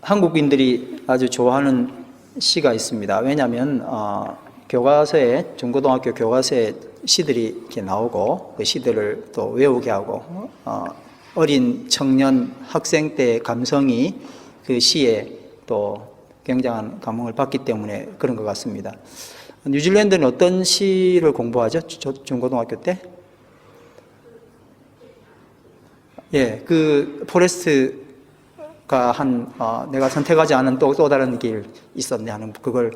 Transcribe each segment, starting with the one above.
한국인들이 아주 좋아하는 시가 있습니다. 왜냐하면 교과서에, 중고등학교 교과서에 시들이 이렇게 나오고 그 시들을 또 외우게 하고 어린 청년 학생 때의 감성이 그 시에 또 굉장한 감흥을 받기 때문에 그런 것 같습니다. 뉴질랜드는 어떤 시를 공부하죠? 중고등학교 때? 예, 그 포레스트가 내가 선택하지 않은 또 다른 길 있었네 하는 그걸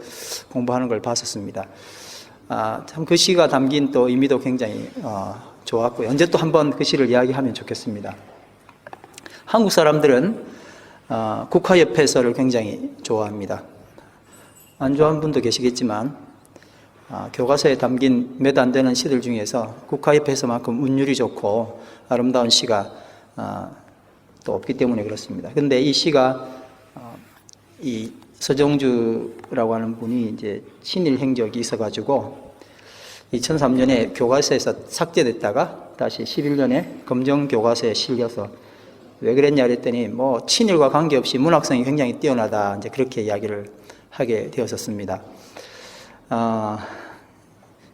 공부하는 걸 봤었습니다. 참 그 시가 담긴 또 의미도 굉장히 좋았고요. 언제 또 한번 그 시를 이야기하면 좋겠습니다. 한국 사람들은 국화협회서를 굉장히 좋아합니다. 안 좋아하는 분도 계시겠지만 교과서에 담긴 몇 안 되는 시들 중에서 국화협회서만큼 운율이 좋고 아름다운 시가 또 없기 때문에 그렇습니다. 그런데 이 시가 이 서정주라고 하는 분이 이제 친일 행적이 있어가지고 2003년에 교과서에서 삭제됐다가 다시 11년에 검정 교과서에 실려서 왜 그랬냐 그랬더니 뭐 친일과 관계없이 문학성이 굉장히 뛰어나다 이제 그렇게 이야기를 하게 되었었습니다.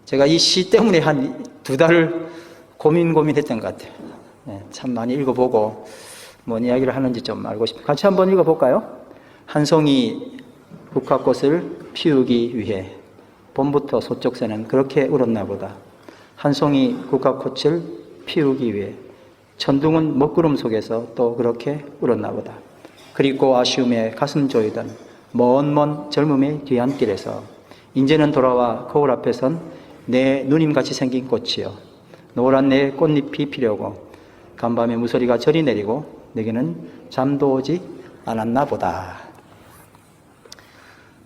제가 이 시 때문에 한 2달을 고민했던 것 같아요. 네, 참 많이 읽어보고 뭔 이야기를 하는지 좀 알고 싶어요. 같이 한번 읽어볼까요? 한 송이 국화꽃을 피우기 위해 봄부터 소쩍새는 그렇게 울었나 보다. 한 송이 국화꽃을 피우기 위해 천둥은 먹구름 속에서 또 그렇게 울었나 보다. 그리고 아쉬움에 가슴 조이던 먼 젊음의 뒤안길에서 이제는 돌아와 거울 앞에 선 내 누님같이 생긴 꽃이여, 노란 내 꽃잎이 피려고 간밤에 무소리가 저리 내리고 내게는 잠도 오지 않았나 보다.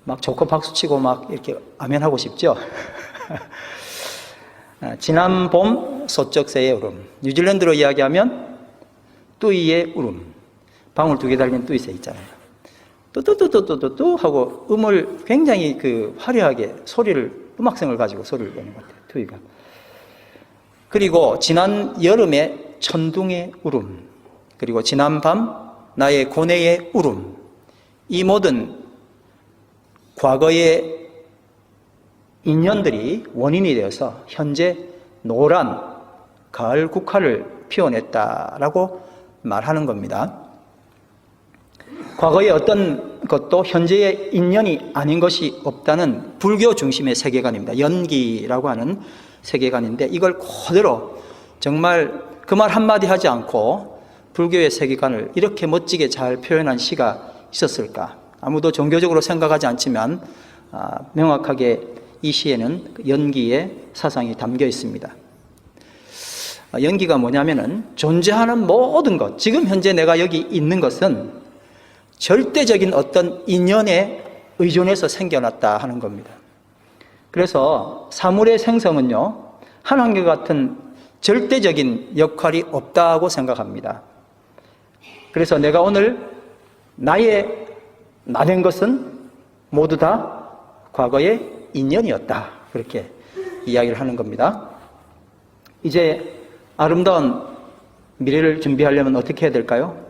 막 좋고 박수치고 막 이렇게 아멘하고 싶죠? 지난 봄 소쩍새의 울음, 뉴질랜드로 이야기하면 뚜이의 울음, 방울 2개 달린 뚜이새 있잖아요. 뚜뚜뚜뚜뚜뚜 하고 음을 굉장히 화려하게 음악성을 가지고 소리를 내는 것 같아요, 뚜이가. 그리고 지난 여름에 천둥의 울음, 그리고 지난 밤 나의 고뇌의 울음, 이 모든 과거의 인연들이 원인이 되어서 현재 노란 가을 국화를 피워냈다라고 말하는 겁니다. 과거의 어떤 것도 현재의 인연이 아닌 것이 없다는 불교 중심의 세계관입니다. 연기라고 하는 세계관인데 이걸 그대로 정말 그 말 한마디 하지 않고 불교의 세계관을 이렇게 멋지게 잘 표현한 시가 있었을까? 아무도 종교적으로 생각하지 않지만 명확하게 이 시에는 연기의 사상이 담겨 있습니다. 연기가 뭐냐면은 존재하는 모든 것, 지금 현재 내가 여기 있는 것은 절대적인 어떤 인연에 의존해서 생겨났다 하는 겁니다. 그래서 사물의 생성은요, 하나님과 같은 절대적인 역할이 없다고 생각합니다. 그래서 내가 오늘 나된 것은 모두 다 과거의 인연이었다, 그렇게 이야기를 하는 겁니다. 이제 아름다운 미래를 준비하려면 어떻게 해야 될까요?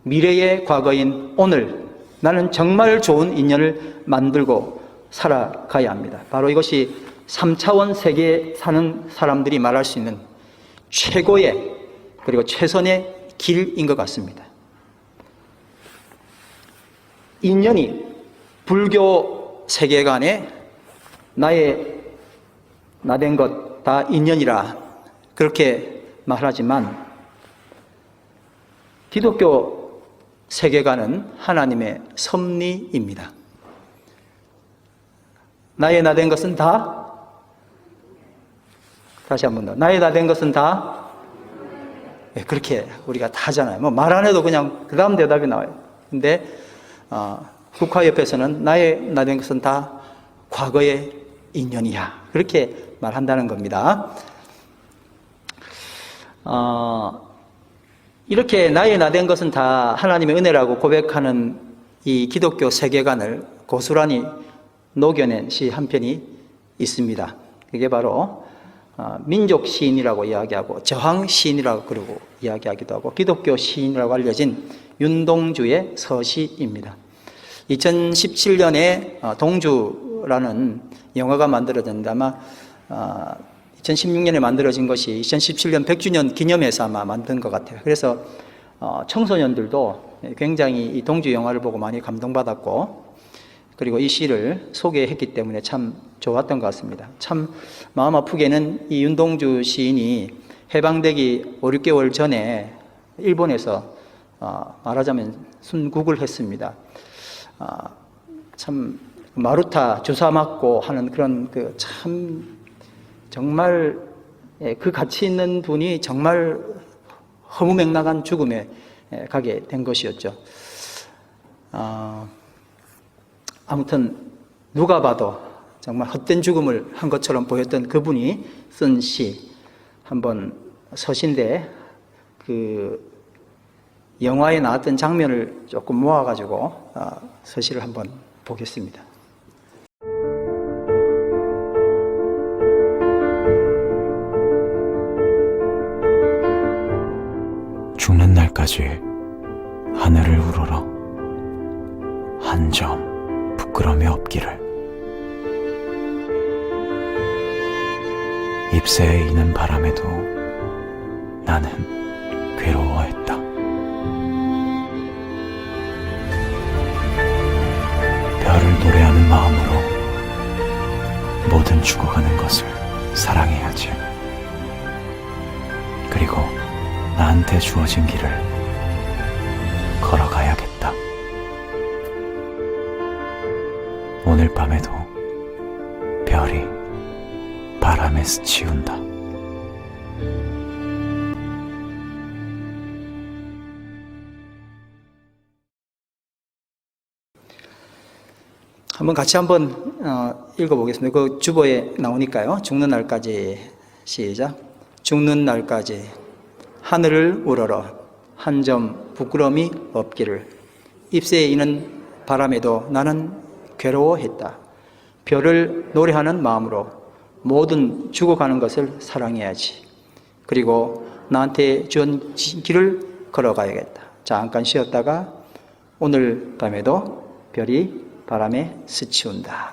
미래의 과거인 오늘, 나는 정말 좋은 인연을 만들고 살아가야 합니다. 바로 이것이 3차원 세계에 사는 사람들이 말할 수 있는 최고의 그리고 최선의 길인 것 같습니다. 인연이 불교 세계관에 나된 것 다 인연이라 그렇게 말하지만 기독교 세계관은 하나님의 섭리입니다. 나된 것은 다, 다시 한 번 더, 나된 것은 다, 네, 그렇게 우리가 다 하잖아요. 뭐 말 안 해도 그냥 그 다음 대답이 나와요. 근데 국화협회에서는 나된 것은 다 과거의 인연이야, 그렇게 말한다는 겁니다. 이렇게 나된 것은 다 하나님의 은혜라고 고백하는 이 기독교 세계관을 고스란히 녹여낸 시 한 편이 있습니다. 그게 바로 민족 시인이라고 이야기하고 저항 시인이라고 그러고 이야기하기도 하고 기독교 시인이라고 알려진 윤동주의 서시입니다. 2017년에 동주라는 영화가 만들어졌는데 아마 2016년에 만들어진 것이 2017년 100주년 기념해서 아마 만든 것 같아요. 그래서 청소년들도 굉장히 이 동주 영화를 보고 많이 감동받았고, 그리고 이 시를 소개했기 때문에 참 좋았던 것 같습니다. 참 마음 아프게는 이 윤동주 시인이 해방되기 5, 6개월 전에 일본에서 말하자면 순국을 했습니다. 참 마루타 주사 맞고 하는 그런 참 정말 그 가치 있는 분이 정말 허무맹랑한 죽음에 가게 된 것이었죠. 아무튼 누가 봐도 정말 헛된 죽음을 한 것처럼 보였던 그분이 쓴 시 한번 서신데 그 영화에 나왔던 장면을 조금 모아가지고 서시를 한번 보겠습니다. 죽는 날까지 하늘을 우러러 한 점 부끄러움이 없기를. 잎새에 이는 바람에도 나는 괴로워했다. 별을 노래하는 마음으로 모든 죽어가는 것을 사랑해야지. 그리고 나한테 주어진 길을 걸어가야겠다. 오늘 밤에도 별이 바람에 스치운다. 한번 같이 읽어보겠습니다. 그 주보에 나오니까요. 죽는 날까지 시작. 죽는 날까지 하늘을 우러러 한 점 부끄러움이 없기를. 잎새에 이는 바람에도 나는 괴로워했다. 별을 노래하는 마음으로 모든 죽어가는 것을 사랑해야지. 그리고 나한테 주어진 길을 걸어가야겠다. 잠깐 쉬었다가 오늘 밤에도 별이 바람에 스치운다.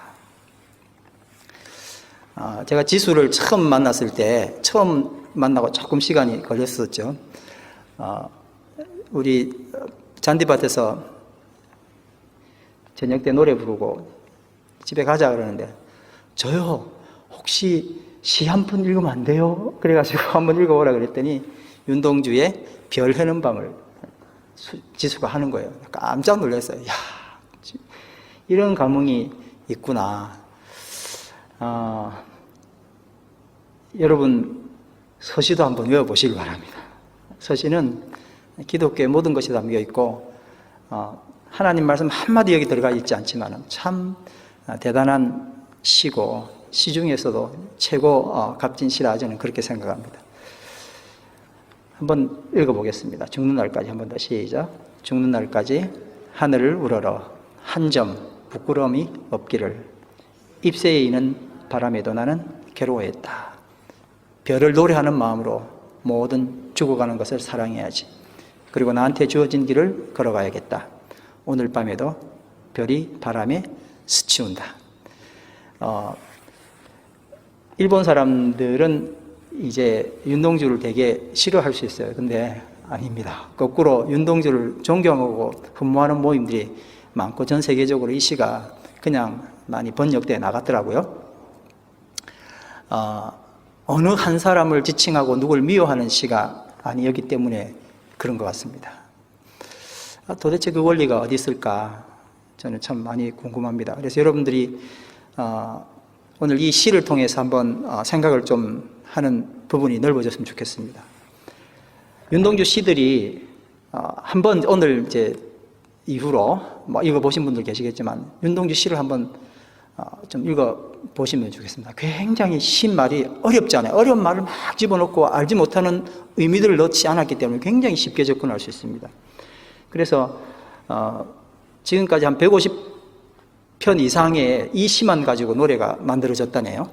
제가 지수를 처음 만나고 조금 시간이 걸렸었죠. 우리 잔디밭에서 저녁 때 노래 부르고 집에 가자 그러는데, 저요 혹시 시 한 편 읽으면 안 돼요? 그래가지고 한번 읽어보라 그랬더니 윤동주의 별 해는 밤을 지수가 하는 거예요. 깜짝 놀랐어요. 야, 이런 감흥이 있구나. 여러분 서시도 한번 외워보시기 바랍니다. 서시는 기독교의 모든 것이 담겨 있고 하나님 말씀 한마디 여기 들어가 있지 않지만 참 대단한 시고, 시 중에서도 최고 값진 시라 저는 그렇게 생각합니다. 한번 읽어보겠습니다. 죽는 날까지 한번 더 시작. 죽는 날까지 하늘을 우러러 한 점 부끄러움이 없기를. 잎새에 이는 바람에도 나는 괴로워했다. 별을 노래하는 마음으로 모든 죽어가는 것을 사랑해야지. 그리고 나한테 주어진 길을 걸어가야겠다. 오늘 밤에도 별이 바람에 스치운다. 일본 사람들은 이제 윤동주를 되게 싫어할 수 있어요. 근데 아닙니다. 거꾸로 윤동주를 존경하고 흠모하는 모임들이 많고 전 세계적으로 이 시가 그냥 많이 번역되어 나갔더라고요. 어느 한 사람을 지칭하고 누굴 미워하는 시가 아니었기 때문에 그런 것 같습니다. 도대체 그 원리가 어디 있을까? 저는 참 많이 궁금합니다. 그래서 여러분들이 오늘 이 시를 통해서 한번 생각을 좀 하는 부분이 넓어졌으면 좋겠습니다. 윤동주 시들이 한번 오늘 이제 이후로 읽어보신 분들 계시겠지만 윤동주 시를 한번 좀 읽어보시면 좋겠습니다. 굉장히 시말이 어렵지 않아요. 어려운 말을 막 집어넣고 알지 못하는 의미들을 넣지 않았기 때문에 굉장히 쉽게 접근할 수 있습니다. 그래서 지금까지 한 150편 이상의 이 시만 가지고 노래가 만들어졌다네요.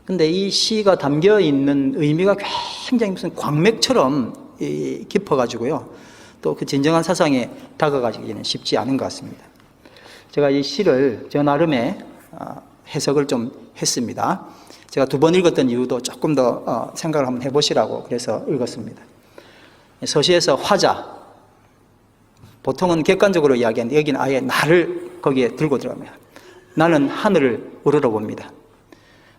근데 이 시가 담겨 있는 의미가 굉장히 무슨 광맥처럼 깊어가지고요. 또 그 진정한 사상에 다가가기는 쉽지 않은 것 같습니다. 제가 이 시를 저 나름의 해석을 좀 했습니다. 제가 두 번 읽었던 이유도 조금 더 생각을 한번 해보시라고 그래서 읽었습니다. 서시에서 화자, 보통은 객관적으로 이야기하는데 여기는 아예 나를 거기에 들고 들어갑니다. 나는 하늘을 우러러봅니다.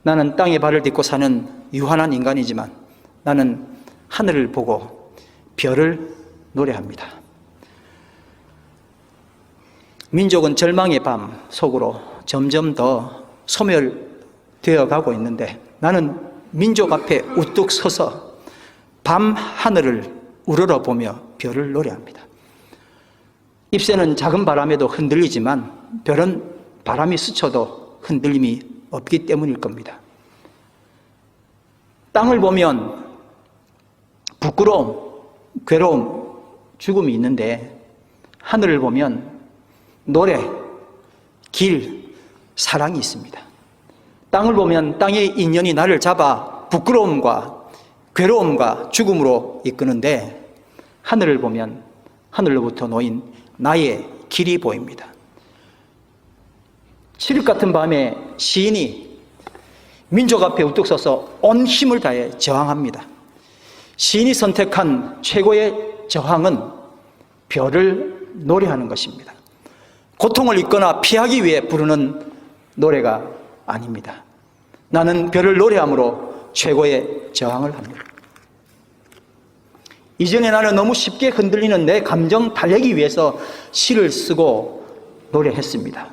나는 땅에 발을 딛고 사는 유한한 인간이지만 나는 하늘을 보고 별을 노래합니다. 민족은 절망의 밤 속으로 점점 더 소멸되어 가고 있는데 나는 민족 앞에 우뚝 서서 밤 하늘을 우러러보며 별을 노래합니다. 잎새는 작은 바람에도 흔들리지만 별은 바람이 스쳐도 흔들림이 없기 때문일 겁니다. 땅을 보면 부끄러움, 괴로움, 죽음이 있는데 하늘을 보면 노래, 길, 사랑이 있습니다. 땅을 보면 땅의 인연이 나를 잡아 부끄러움과 괴로움과 죽음으로 이끄는데 하늘을 보면 하늘로부터 놓인 나의 길이 보입니다. 칠흑 같은 밤에 시인이 민족 앞에 우뚝 서서 온 힘을 다해 저항합니다. 시인이 선택한 최고의 저항은 별을 노래하는 것입니다. 고통을 잊거나 피하기 위해 부르는 노래가 아닙니다. 나는 별을 노래함으로 최고의 저항을 합니다. 이전에 나는 너무 쉽게 흔들리는 내 감정 달래기 위해서 시를 쓰고 노래했습니다.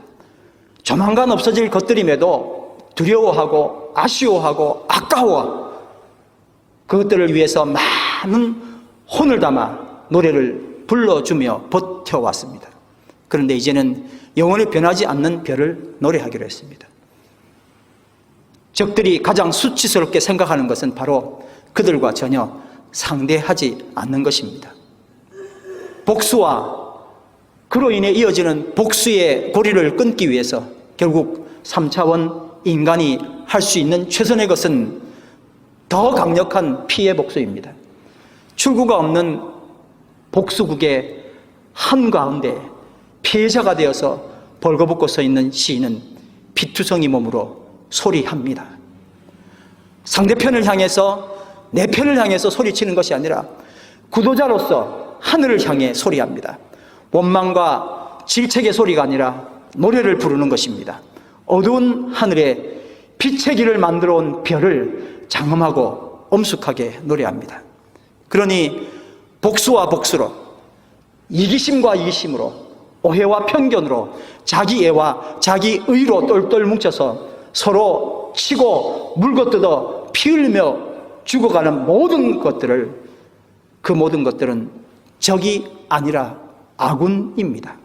조만간 없어질 것들임에도 두려워하고 아쉬워하고 아까워 그것들을 위해서 많은 혼을 담아 노래를 불러주며 버텨왔습니다. 그런데 이제는 영원히 변하지 않는 별을 노래하기로 했습니다. 적들이 가장 수치스럽게 생각하는 것은 바로 그들과 전혀 상대하지 않는 것입니다. 복수와 그로 인해 이어지는 복수의 고리를 끊기 위해서 결국 3차원 인간이 할 수 있는 최선의 것은 더 강력한 피해 복수입니다. 출구가 없는 복수국의 한가운데 피해자가 되어서 벌거벗고 서 있는 시인은 피투성이 몸으로 소리합니다. 상대편을 향해서 내 편을 향해서 소리치는 것이 아니라 구도자로서 하늘을 향해 소리합니다. 원망과 질책의 소리가 아니라 노래를 부르는 것입니다. 어두운 하늘에 빛의 길을 만들어 온 별을 장엄하고 엄숙하게 노래합니다. 그러니 복수와 복수로, 이기심과 이기심으로, 오해와 편견으로, 자기애와 자기의로 똘똘 뭉쳐서 서로 치고 물거뜯어 피 흘리며 죽어가는 모든 것들을, 그 모든 것들은 적이 아니라 아군입니다.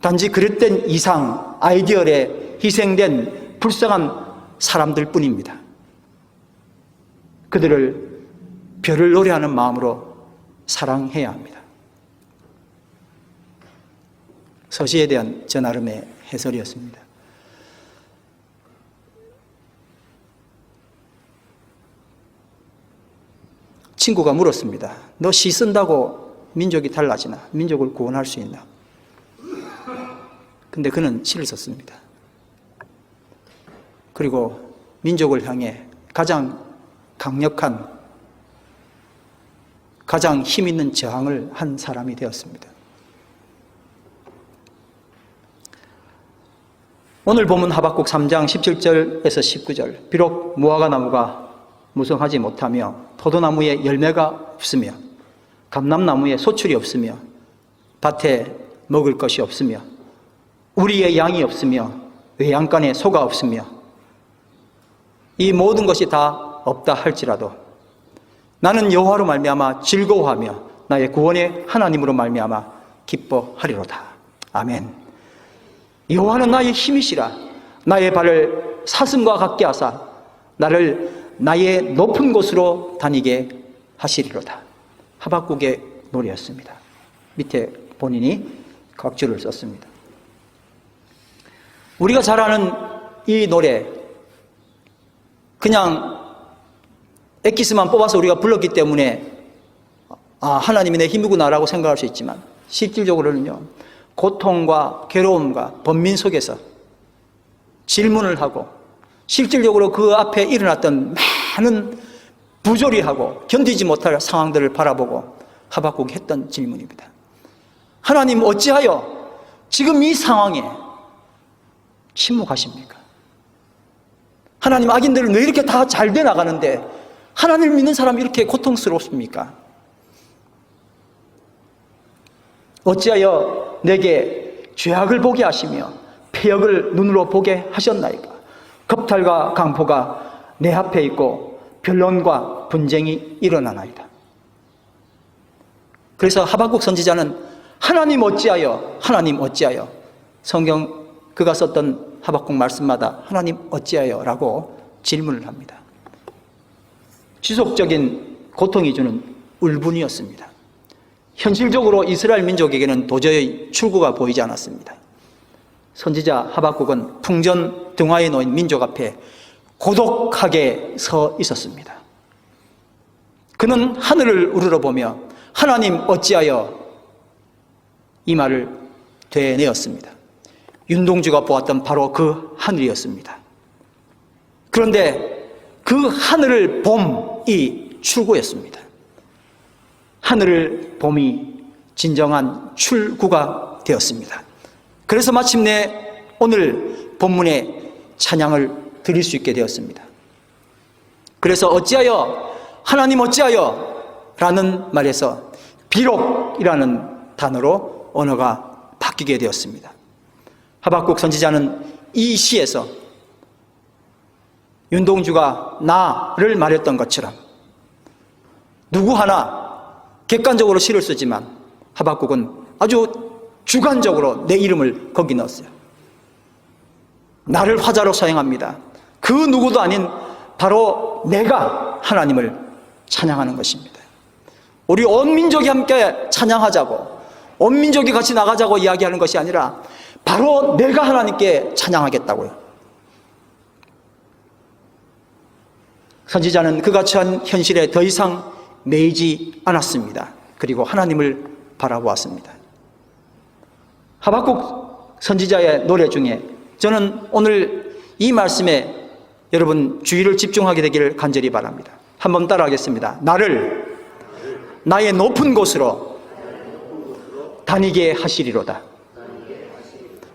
단지 그릇된 이상, 아이디얼에 희생된 불쌍한 사람들 뿐입니다. 그들을 별을 노래하는 마음으로 사랑해야 합니다. 서시에 대한 저 나름의 해설이었습니다. 친구가 물었습니다. 너 시 쓴다고 민족이 달라지나? 민족을 구원할 수 있나? 근데 그는 시를 썼습니다. 그리고 민족을 향해 가장 강력한, 가장 힘 있는 저항을 한 사람이 되었습니다. 오늘 본문 하박국 3장 17절에서 19절. 비록 무화과나무가 무성하지 못하며 포도나무에 열매가 없으며 감람나무에 소출이 없으며 밭에 먹을 것이 없으며 우리의 양이 없으며 외양간에 소가 없으며 이 모든 것이 다 없다 할지라도 나는 여호와로 말미암아 즐거워하며 나의 구원의 하나님으로 말미암아 기뻐하리로다. 아멘. 여호와는 나의 힘이시라. 나의 발을 사슴과 같게 하사 나를 나의 높은 곳으로 다니게 하시리로다. 하박국의 노래였습니다. 밑에 본인이 각주를 썼습니다. 우리가 잘 아는 이 노래, 그냥 엑기스만 뽑아서 우리가 불렀기 때문에 하나님이 내 힘이구나라고 생각할 수 있지만 실질적으로는요, 고통과 괴로움과 번민 속에서 질문을 하고 실질적으로 그 앞에 일어났던 많은 부조리하고 견디지 못할 상황들을 바라보고 하박국이 했던 질문입니다. 하나님, 어찌하여 지금 이 상황에 침묵하십니까? 하나님, 악인들은 왜 이렇게 다 잘 돼 나가는데 하나님을 믿는 사람이 이렇게 고통스럽습니까? 어찌하여 내게 죄악을 보게 하시며 패역을 눈으로 보게 하셨나이까? 겁탈과 강포가 내 앞에 있고 변론과 분쟁이 일어나나이다. 그래서 하박국 선지자는 하나님 어찌하여, 하나님 어찌하여, 성경 그가 썼던 하박국 말씀마다 하나님 어찌하여 라고 질문을 합니다. 지속적인 고통이 주는 울분이었습니다. 현실적으로 이스라엘 민족에게는 도저히 출구가 보이지 않았습니다. 선지자 하박국은 풍전 등화에 놓인 민족 앞에 고독하게 서 있었습니다. 그는 하늘을 우러러보며 하나님 어찌하여 이 말을 되뇌었습니다. 윤동주가 보았던 바로 그 하늘이었습니다. 그런데 그 하늘을 봄이 출구였습니다. 하늘을 봄이 진정한 출구가 되었습니다. 그래서 마침내 오늘 본문의 찬양을 드릴 수 있게 되었습니다. 그래서 어찌하여, 하나님 어찌하여 라는 말에서 비록이라는 단어로 언어가 바뀌게 되었습니다. 하박국 선지자는 이 시에서 윤동주가 나를 말했던 것처럼 누구 하나 객관적으로 시를 쓰지만 하박국은 아주 주관적으로 내 이름을 거기 넣었어요. 나를 화자로 사용합니다. 그 누구도 아닌 바로 내가 하나님을 찬양하는 것입니다. 우리 온 민족이 함께 찬양하자고, 온 민족이 같이 나가자고 이야기하는 것이 아니라 바로 내가 하나님께 찬양하겠다고요. 선지자는 그같이 한 현실에 더 이상 매이지 않았습니다. 그리고 하나님을 바라보았습니다. 하박국 선지자의 노래 중에 저는 오늘 이 말씀에 여러분 주의를 집중하게 되기를 간절히 바랍니다. 한번 따라하겠습니다. 나를 나의 높은 곳으로 다니게 하시리로다.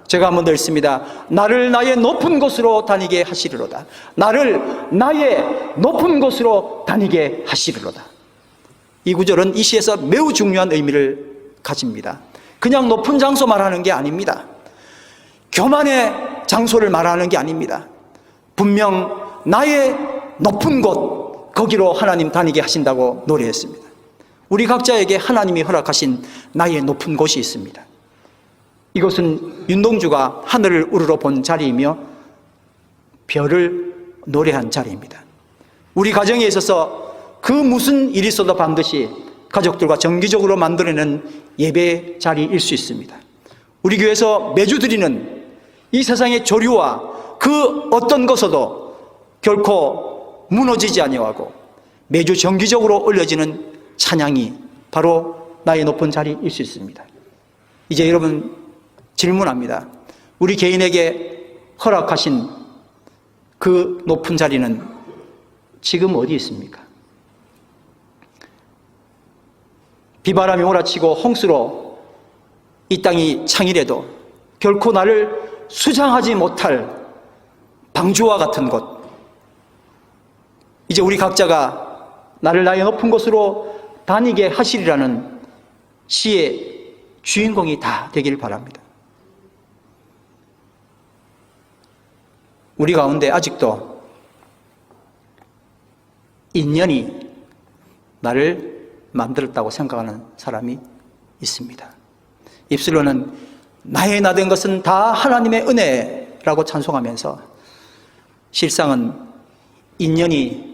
제가 한번 더 읽습니다. 나를 나의 높은 곳으로 다니게 하시리로다. 나를 나의 높은 곳으로 다니게 하시리로다. 이 구절은 이 시에서 매우 중요한 의미를 가집니다. 그냥 높은 장소 말하는 게 아닙니다. 교만의 장소를 말하는 게 아닙니다. 분명 나의 높은 곳, 거기로 하나님 다니게 하신다고 노래했습니다. 우리 각자에게 하나님이 허락하신 나의 높은 곳이 있습니다. 이것은 윤동주가 하늘을 우러러 본 자리이며 별을 노래한 자리입니다. 우리 가정에 있어서 그 무슨 일이 있어도 반드시 가족들과 정기적으로 만들어내는 예배 자리일 수 있습니다. 우리 교회에서 매주 드리는 이 세상의 조류와 그 어떤 것에도 결코 무너지지 아니하고 매주 정기적으로 올려지는 찬양이 바로 나의 높은 자리일 수 있습니다. 이제 여러분 질문합니다. 우리 개인에게 허락하신 그 높은 자리는 지금 어디 있습니까? 비바람이 몰아치고 홍수로 이 땅이 창이래도 결코 나를 수장하지 못할 방주와 같은 곳, 이제 우리 각자가 나를 나의 높은 곳으로 다니게 하시리라는 시의 주인공이 다 되길 바랍니다. 우리 가운데 아직도 인연이 나를 만들었다고 생각하는 사람이 있습니다. 입술로는 나의 나 된 것은 다 하나님의 은혜라고 찬송하면서 실상은 인연이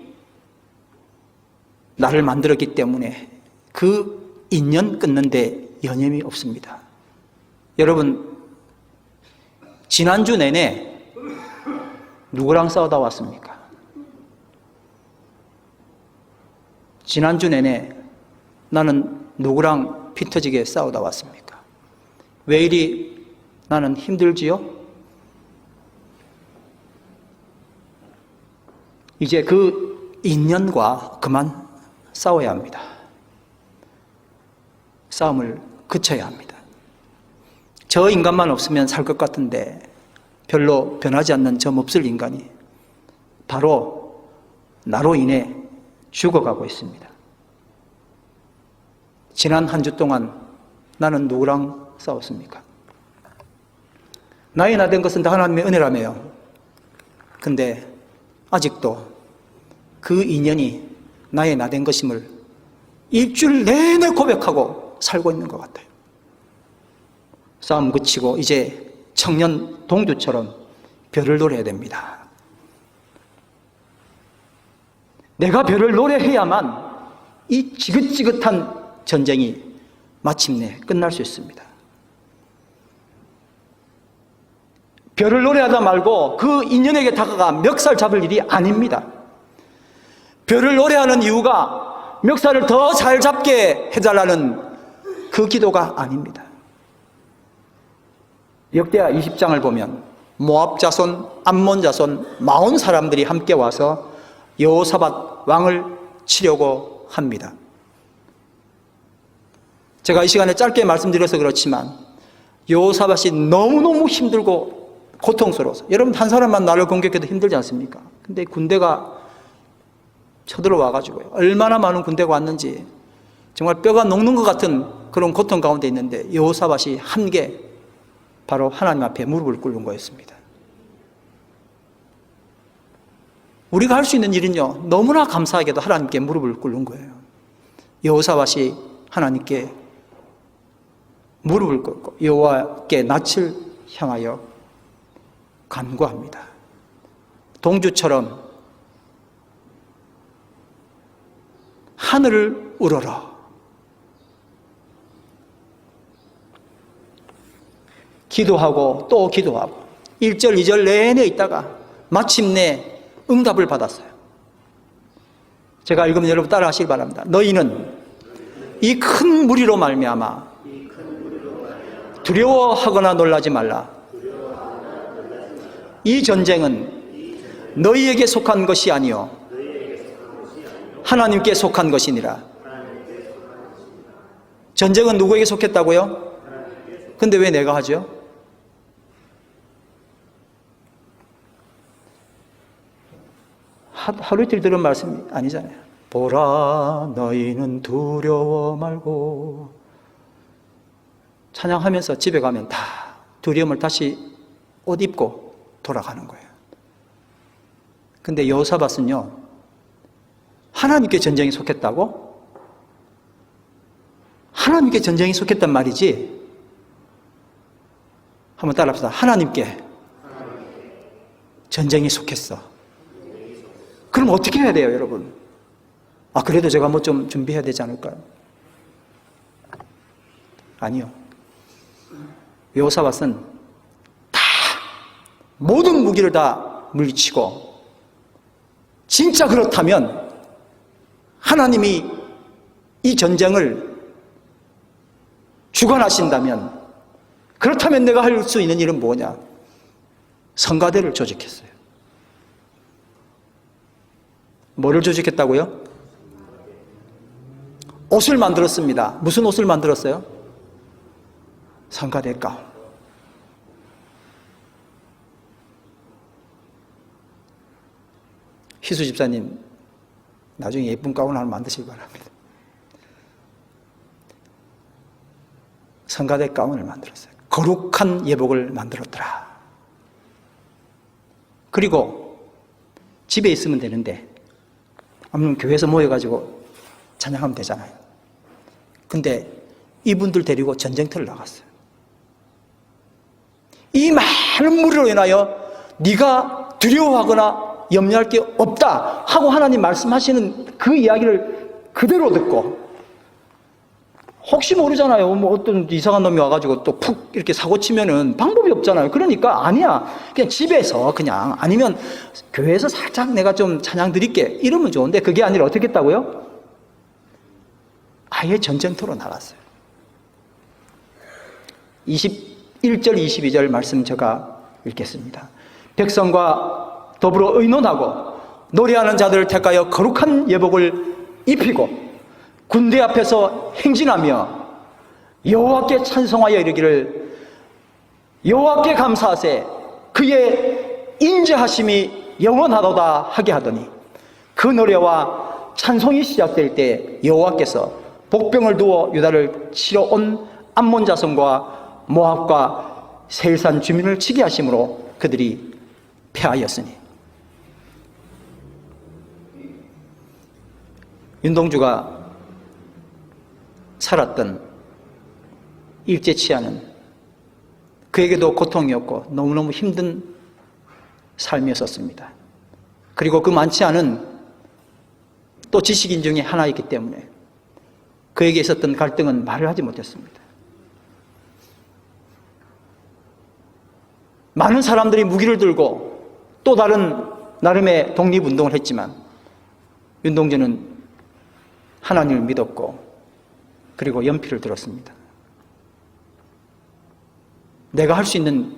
나를 만들었기 때문에 그 인연 끊는데 여념이 없습니다. 여러분, 지난주 내내 누구랑 싸우다 왔습니까? 지난주 내내 나는 누구랑 피 터지게 싸우다 왔습니까? 왜 이리 나는 힘들지요? 이제 그 인연과 그만 싸워야 합니다. 싸움을 그쳐야 합니다. 저 인간만 없으면 살 것 같은데 별로 변하지 않는 저 몹쓸 인간이 바로 나로 인해 죽어가고 있습니다. 지난 한 주 동안 나는 누구랑 싸웠습니까? 나의 나 된 것은 다 하나님의 은혜라며요. 근데 아직도 그 인연이 나의 나 된 것임을 일주일 내내 고백하고 살고 있는 것 같아요. 싸움 그치고 이제 청년 동주처럼 별을 노려야 됩니다. 내가 별을 노래해야만 이 지긋지긋한 전쟁이 마침내 끝날 수 있습니다. 별을 노래하다 말고 그 인연에게 다가가 멱살 잡을 일이 아닙니다. 별을 노래하는 이유가 멱살을 더 잘 잡게 해달라는 그 기도가 아닙니다. 역대하 20장을 보면 모압 자손, 암몬 자손 40 사람들이 함께 와서 여호사밧 왕을 치려고 합니다. 제가 이 시간에 짧게 말씀드려서 그렇지만 여호사밧이 너무너무 힘들고 고통스러워서, 여러분 한 사람만 나를 공격해도 힘들지 않습니까? 근데 군대가 쳐들어와 가지고요, 얼마나 많은 군대가 왔는지 정말 뼈가 녹는 것 같은 그런 고통 가운데 있는데 여호사밧이 한 게 바로 하나님 앞에 무릎을 꿇는 거였습니다. 우리가 할 수 있는 일은요, 너무나 감사하게도 하나님께 무릎을 꿇는 거예요. 여호사밧이 하나님께 무릎을 꿇고 여호와께 낯을 향하여 간구합니다. 동주처럼 하늘을 우러러 기도하고 또 기도하고 1절 2절 내내 있다가 마침내 응답을 받았어요. 제가 읽으면 여러분 따라 하시기 바랍니다. 너희는 이 큰 무리로 말미암아 두려워하거나 놀라지 말라. 이 전쟁은 너희에게 속한 것이 아니요 하나님께 속한 것이니라. 전쟁은 누구에게 속했다고요? 근데 왜 내가 하죠? 하루 이틀 들은 말씀이 아니잖아요. 보라 너희는 두려워 말고. 찬양하면서 집에 가면 다 두려움을 다시 옷 입고 돌아가는 거예요. 근데 여호사밧은요, 하나님께 전쟁이 속했다고? 하나님께 전쟁이 속했단 말이지. 한번 따라합시다. 하나님께 전쟁이 속했어. 그럼 어떻게 해야 돼요, 여러분? 그래도 제가 뭐 좀 준비해야 되지 않을까요? 아니요. 여호사밧은 다 모든 무기를 다 물리치고, 진짜 그렇다면 하나님이 이 전쟁을 주관하신다면, 그렇다면 내가 할 수 있는 일은 뭐냐? 성가대를 조직했어요. 뭐를 조직했다고요? 옷을 만들었습니다. 무슨 옷을 만들었어요? 성가대 가운. 희수 집사님, 나중에 예쁜 가운 하나 만드시기 바랍니다. 성가대 가운을 만들었어요. 거룩한 예복을 만들었더라. 그리고 집에 있으면 되는데, 아무튼 교회에서 모여가지고 찬양하면 되잖아요. 근데 이분들 데리고 전쟁터를 나갔어요. 이 많은 무리로 인하여 네가 두려워하거나 염려할 게 없다 하고 하나님 말씀하시는 그 이야기를 그대로 듣고, 혹시 모르잖아요. 뭐 어떤 이상한 놈이 와가지고 또 푹 이렇게 사고 치면은 방법이 없잖아요. 그러니까 아니야, 그냥 집에서 그냥, 아니면 교회에서 살짝 내가 좀 찬양 드릴게 이러면 좋은데, 그게 아니라 어떻게 했다고요? 아예 전쟁터로 나갔어요. 21절, 22절 말씀 제가 읽겠습니다. 백성과 더불어 의논하고 노래하는 자들을 택하여 거룩한 예복을 입히고 군대 앞에서 행진하며 여호와께 찬송하여 이르기를 여호와께 감사하세 그의 인자하심이 영원하도다 하게 하더니 그 노래와 찬송이 시작될 때 여호와께서 복병을 두어 유다를 치러 온 암몬 자손과 모압과 세일산 주민을 치게 하심으로 그들이 패하였으니. 윤동주가 살았던 일제치하는 그에게도 고통이었고 너무너무 힘든 삶이었습니다. 그리고 그 많지 않은 또 지식인 중에 하나이기 때문에 그에게 있었던 갈등은 말을 하지 못했습니다. 많은 사람들이 무기를 들고 또 다른 나름의 독립운동을 했지만 윤동주는 하나님을 믿었고 그리고 연필을 들었습니다. 내가 할 수 있는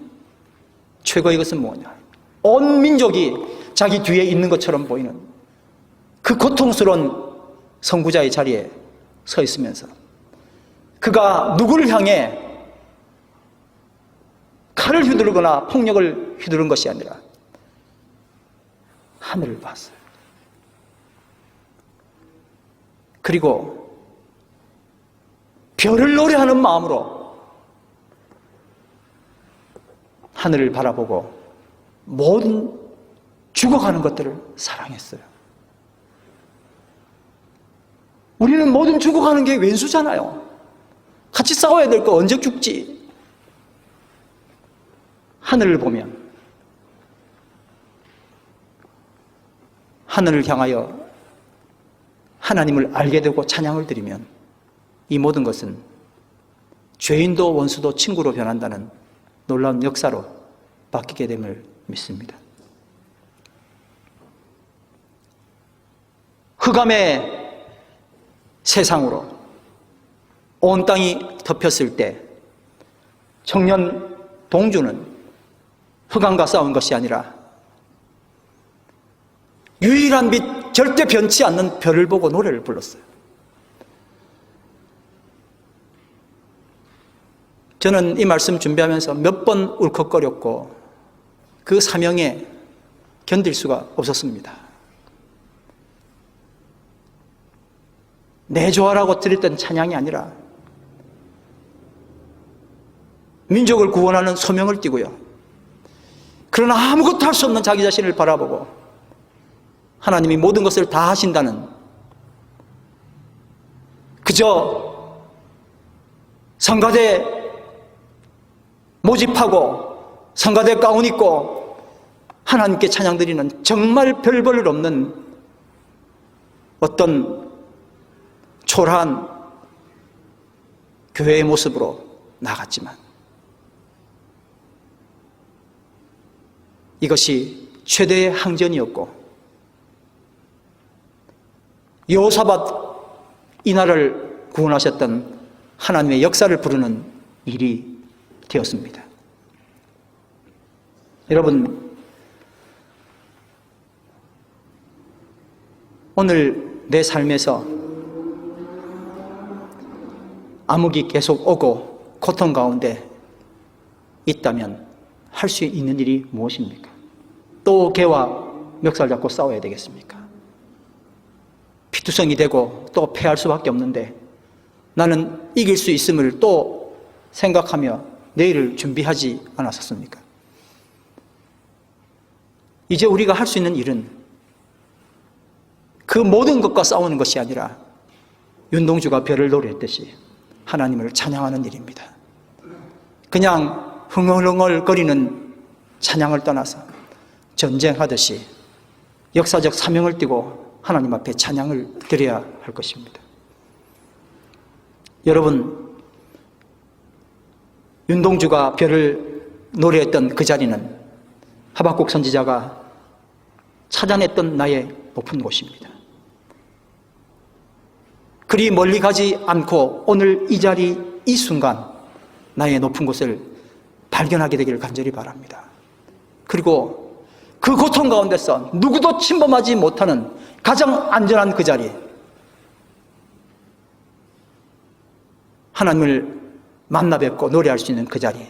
최고의 것은 뭐냐? 온 민족이 자기 뒤에 있는 것처럼 보이는 그 고통스러운 선구자의 자리에 서 있으면서 그가 누구를 향해 칼을 휘두르거나 폭력을 휘두른 것이 아니라 하늘을 봤어요. 그리고 별을 노래하는 마음으로 하늘을 바라보고 모든 죽어가는 것들을 사랑했어요. 우리는 모든 죽어가는 게 왼수잖아요. 같이 싸워야 될 거 언제 죽지? 하늘을 보면 하늘을 향하여 하나님을 알게 되고 찬양을 드리면 이 모든 것은 죄인도 원수도 친구로 변한다는 놀라운 역사로 바뀌게 됨을 믿습니다. 흑암의 세상으로 온 땅이 덮였을 때 청년 동주는 흑암과 싸운 것이 아니라 유일한 빛, 절대 변치 않는 별을 보고 노래를 불렀어요. 저는 이 말씀 준비하면서 몇 번 울컥거렸고 그 사명에 견딜 수가 없었습니다. 내 좋아라고 드렸던 찬양이 아니라 민족을 구원하는 소명을 띠고요. 그러나 아무것도 할 수 없는 자기 자신을 바라보고 하나님이 모든 것을 다 하신다는 그저 성가대 모집하고 성가대 가운 입고 하나님께 찬양 드리는 정말 별 볼 일 없는 어떤 초라한 교회의 모습으로 나갔지만 이것이 최대의 항전이었고 여호사밧 이 나라를 구원하셨던 하나님의 역사를 부르는 일이 되었습니다. 여러분, 오늘 내 삶에서 암흑이 계속 오고 고통 가운데 있다면 할 수 있는 일이 무엇입니까? 또 개와 멱살 잡고 싸워야 되겠습니까? 피투성이 되고 또 패할 수밖에 없는데 나는 이길 수 있음을 또 생각하며 내일을 준비하지 않았었습니까? 이제 우리가 할 수 있는 일은 그 모든 것과 싸우는 것이 아니라 윤동주가 별을 노래했듯이 하나님을 찬양하는 일입니다. 그냥 흥얼흥얼거리는 찬양을 떠나서 전쟁하듯이 역사적 사명을 띠고 하나님 앞에 찬양을 드려야 할 것입니다. 여러분, 윤동주가 별을 노래했던 그 자리는 하박국 선지자가 찾아냈던 나의 높은 곳입니다. 그리 멀리 가지 않고 오늘 이 자리 이 순간 나의 높은 곳을 발견하게 되기를 간절히 바랍니다. 그리고 그 고통 가운데서 누구도 침범하지 못하는 가장 안전한 그 자리, 하나님을 만나 뵙고 노래할 수 있는 그 자리,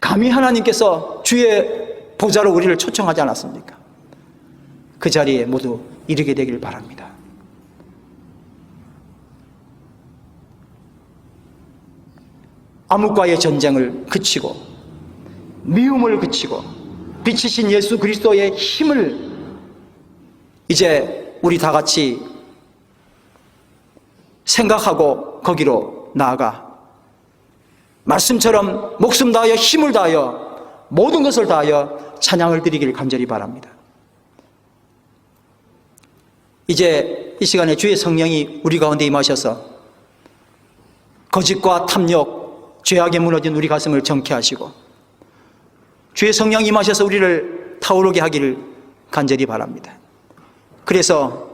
감히 하나님께서 주의 보좌로 우리를 초청하지 않았습니까? 그 자리에 모두 이르게 되길 바랍니다. 암흑과의 전쟁을 그치고 미움을 그치고 빛이신 예수 그리스도의 힘을 이제 우리 다 같이 생각하고 거기로 나아가 말씀처럼 목숨 다하여 힘을 다하여 모든 것을 다하여 찬양을 드리기를 간절히 바랍니다. 이제 이 시간에 주의 성령이 우리 가운데 임하셔서 거짓과 탐욕, 죄악에 무너진 우리 가슴을 정케하시고 주의 성령이 임하셔서 우리를 타오르게 하기를 간절히 바랍니다. 그래서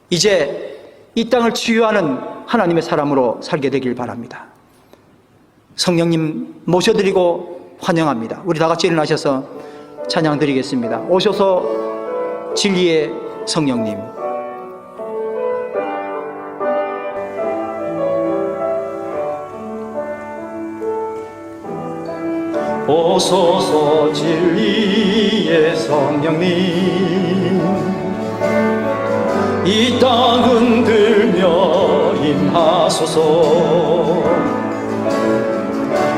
이제 이 땅을 치유하는 하나님의 사람으로 살게 되길 바랍니다. 성령님 모셔드리고 환영합니다. 우리 다 같이 일어나셔서 찬양 드리겠습니다. 오셔서 진리의 성령님. 오소서 진리의 성령님, 이 땅 흔들며 임하소서.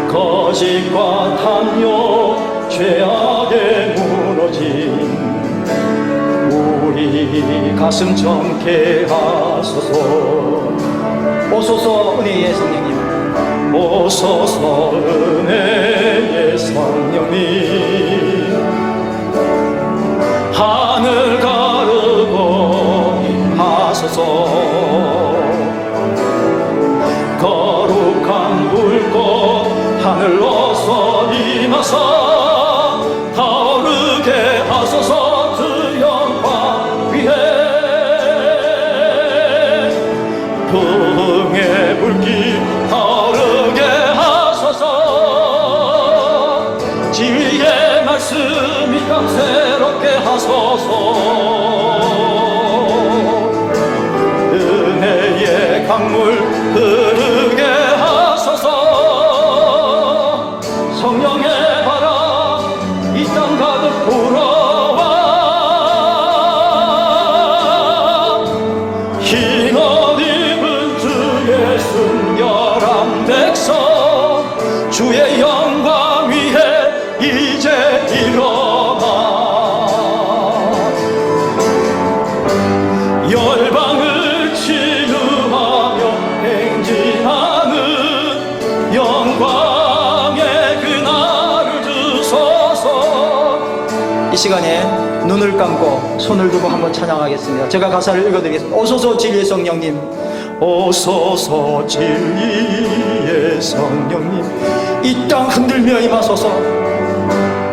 거짓과 탐욕 죄악에 무너진 우리 가슴 정케 하소서. 오소서 은혜의 성령님, 오소서 은혜의 성령님, 하늘 가르고 임하소서. 거룩한 불꽃 하늘로서 임하사 타오르게 하소서. 주 영광 위에 풍의 불길 타오르게 하소서. 진리의 말씀 이 땅 새롭게 하소서. 은혜의 강물 흐르게 하소서. 성령의 바람 이 땅 가득 불어와. 흰 옷 입은 주의 순결한 백성, 주의 영광 위에 이제 일어나 열방을 치유하며 행진하는 영광의 그날을 주소서. 이 시간에 눈을 감고 손을 두고 한번 찬양하겠습니다. 제가 가사를 읽어드리겠습니다. 오소서 진리의 성령님, 오소서 진리의 성령님, 이 땅 흔들며 임하소서.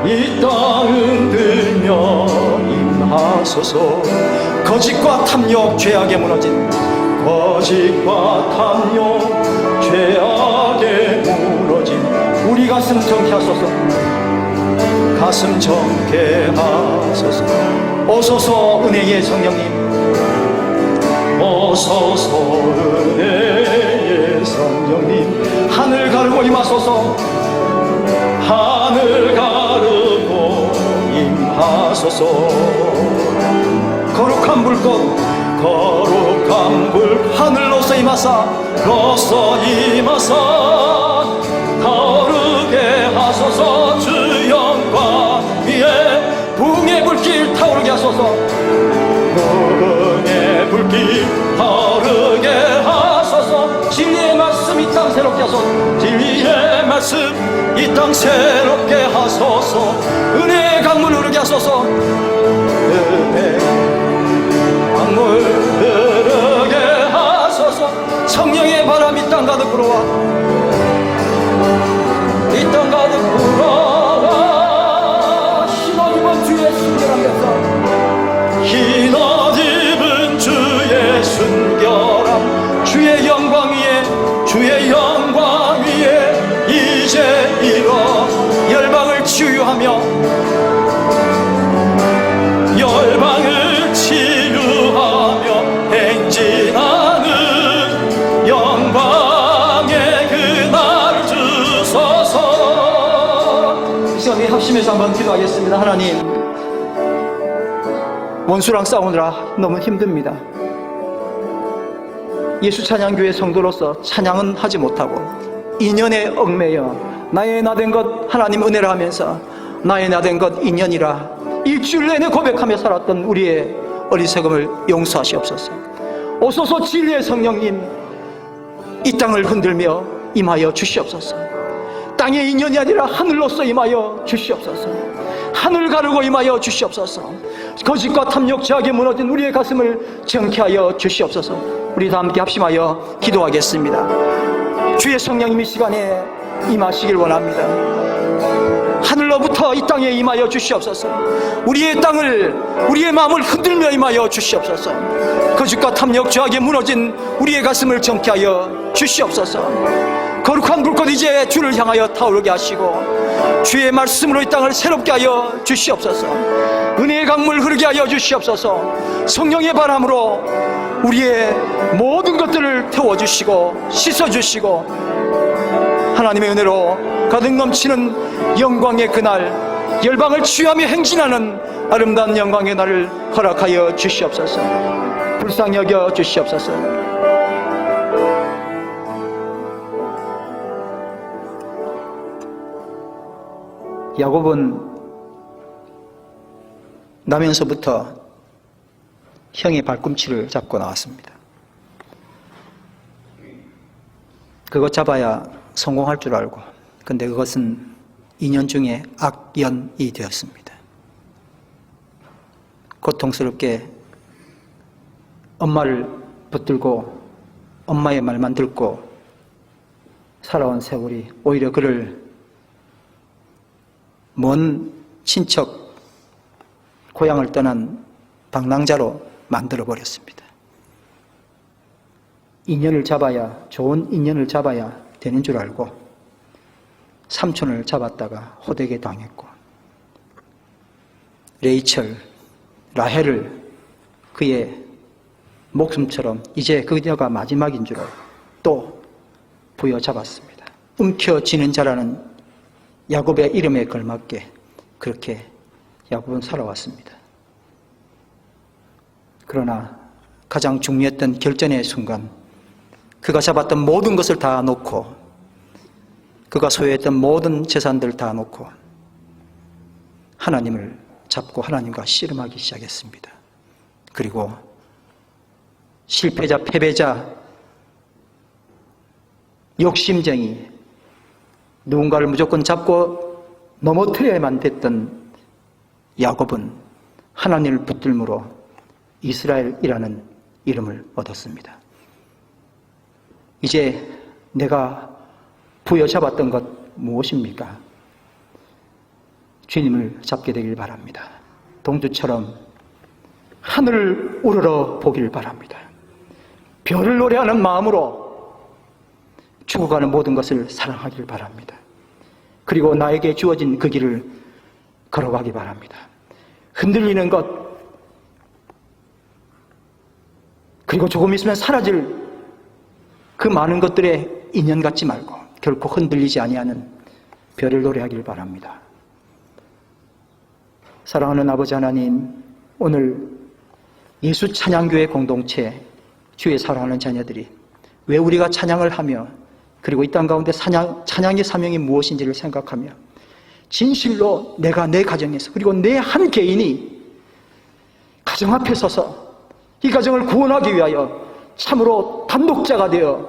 이 땅 흔들며 임하소서. 거짓과 탐욕 죄악에 무너진, 거짓과 탐욕 죄악에 무너진 우리 가슴 정케 하소서. 가슴 정케 하소서. 오소서 은혜의 성령님, 오소서 은혜의 성령님, 하늘 가르고 임하소서. 하늘 가르고 임하소서. 거룩한 불꽃, 거룩한 불 하늘로서 임하사 로서 임하사 타오르게 하소서. 주 영광 위에 붕의 불길 타오르게 하소서. 붕의 불길 타오르게 하소서. 진리의 말씀 이 땅 새롭게 하소서. 진리의 말씀 이 땅 새롭게 하소서. 은혜의 강물 흐르게 하소서. 은혜 강물 흐르게 하소서. 성령의 바람 이 땅 가득 불어와. 이 땅 가득 불어와. 흰옷 입은 주의 순결한 백성, 흰옷 입은 주의 치유하며 열방을 치유하며 행진하는 영광의 그날 주소서. 이 시간에 합심해서 한번 기도하겠습니다. 하나님, 원수랑 싸우느라 너무 힘듭니다. 예수 찬양교회 성도로서 찬양은 하지 못하고 인연에 얽매여 나의 나된 것 하나님 은혜라 하면서 나의 나된 것 인연이라 일주일 내내 고백하며 살았던 우리의 어리석음을 용서하시옵소서. 오소서 진리의 성령님, 이 땅을 흔들며 임하여 주시옵소서. 땅의 인연이 아니라 하늘로서 임하여 주시옵소서. 하늘 가르고 임하여 주시옵소서. 거짓과 탐욕 죄악에 무너진 우리의 가슴을 정케하여 주시옵소서. 우리 다 함께 합심하여 기도하겠습니다. 주의 성령님이 시간에 임하시길 원합니다. 하늘로부터 이 땅에 임하여 주시옵소서. 우리의 땅을, 우리의 마음을 흔들며 임하여 주시옵소서. 거짓과 탐욕 죄악에 무너진 우리의 가슴을 정케하여 주시옵소서. 거룩한 불꽃 이제 주를 향하여 타오르게 하시고 주의 말씀으로 이 땅을 새롭게 하여 주시옵소서. 은혜의 강물 흐르게 하여 주시옵소서. 성령의 바람으로 우리의 모든 것들을 태워주시고 씻어주시고 하나님의 은혜로 가득 넘치는 영광의 그날, 열방을 치유하며 행진하는 아름다운 영광의 날을 허락하여 주시옵소서. 불쌍히 여겨 주시옵소서. 야곱은 나면서부터 형의 발꿈치를 잡고 나왔습니다. 그것 잡아야 성공할 줄 알고, 근데 그것은 인연 중에 악연이 되었습니다. 고통스럽게 엄마를 붙들고 엄마의 말만 듣고 살아온 세월이 오히려 그를 먼 친척 고향을 떠난 방랑자로 만들어버렸습니다. 인연을 잡아야, 좋은 인연을 잡아야 되는 줄 알고 삼촌을 잡았다가 호되게 당했고, 레이첼, 라헬을 그의 목숨처럼 이제 그녀가 마지막인 줄 알고 또 부여잡았습니다. 움켜쥐는 자라는 야곱의 이름에 걸맞게 그렇게 야곱은 살아왔습니다. 그러나 가장 중요했던 결전의 순간, 그가 잡았던 모든 것을 다 놓고, 그가 소유했던 모든 재산들을 다 놓고 하나님을 잡고 하나님과 씨름하기 시작했습니다. 그리고 실패자, 패배자, 욕심쟁이, 누군가를 무조건 잡고 넘어뜨려야만 됐던 야곱은 하나님을 붙들므로 이스라엘이라는 이름을 얻었습니다. 이제 내가 부여잡았던 것 무엇입니까? 주님을 잡게 되길 바랍니다. 동주처럼 하늘을 우러러 보길 바랍니다. 별을 노래하는 마음으로 죽어가는 모든 것을 사랑하길 바랍니다. 그리고 나에게 주어진 그 길을 걸어가기 바랍니다. 흔들리는 것, 그리고 조금 있으면 사라질 그 많은 것들에 인연 갖지 말고 결코 흔들리지 아니하는 별을 노래하길 바랍니다. 사랑하는 아버지 하나님, 오늘 예수 찬양교회 공동체, 주의 사랑하는 자녀들이 왜 우리가 찬양을 하며, 그리고 이 땅 가운데 찬양의 사명이 무엇인지를 생각하며 진실로 내가 내 가정에서, 그리고 내 한 개인이 가정 앞에 서서 이 가정을 구원하기 위하여 참으로 단독자가 되어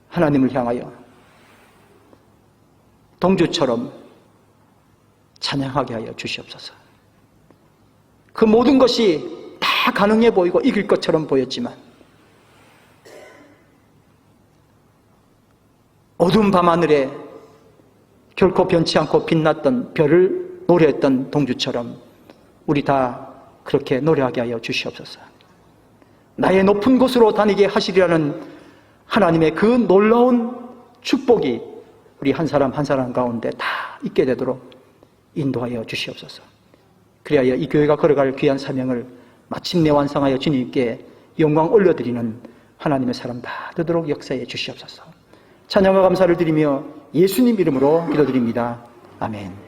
하나님을 향하여 동주처럼 찬양하게 하여 주시옵소서. 그 모든 것이 다 가능해 보이고 이길 것처럼 보였지만 어두운 밤하늘에 결코 변치 않고 빛났던 별을 노래했던 동주처럼 우리 다 그렇게 노래하게 하여 주시옵소서. 나의 높은 곳으로 다니게 하시리라는 하나님의 그 놀라운 축복이 우리 한 사람 한 사람 가운데 다 있게 되도록 인도하여 주시옵소서. 그리하여 이 교회가 걸어갈 귀한 사명을 마침내 완성하여 주님께 영광 올려드리는 하나님의 사람 다 되도록 역사해 주시옵소서. 찬양과 감사를 드리며 예수님 이름으로 기도드립니다. 아멘.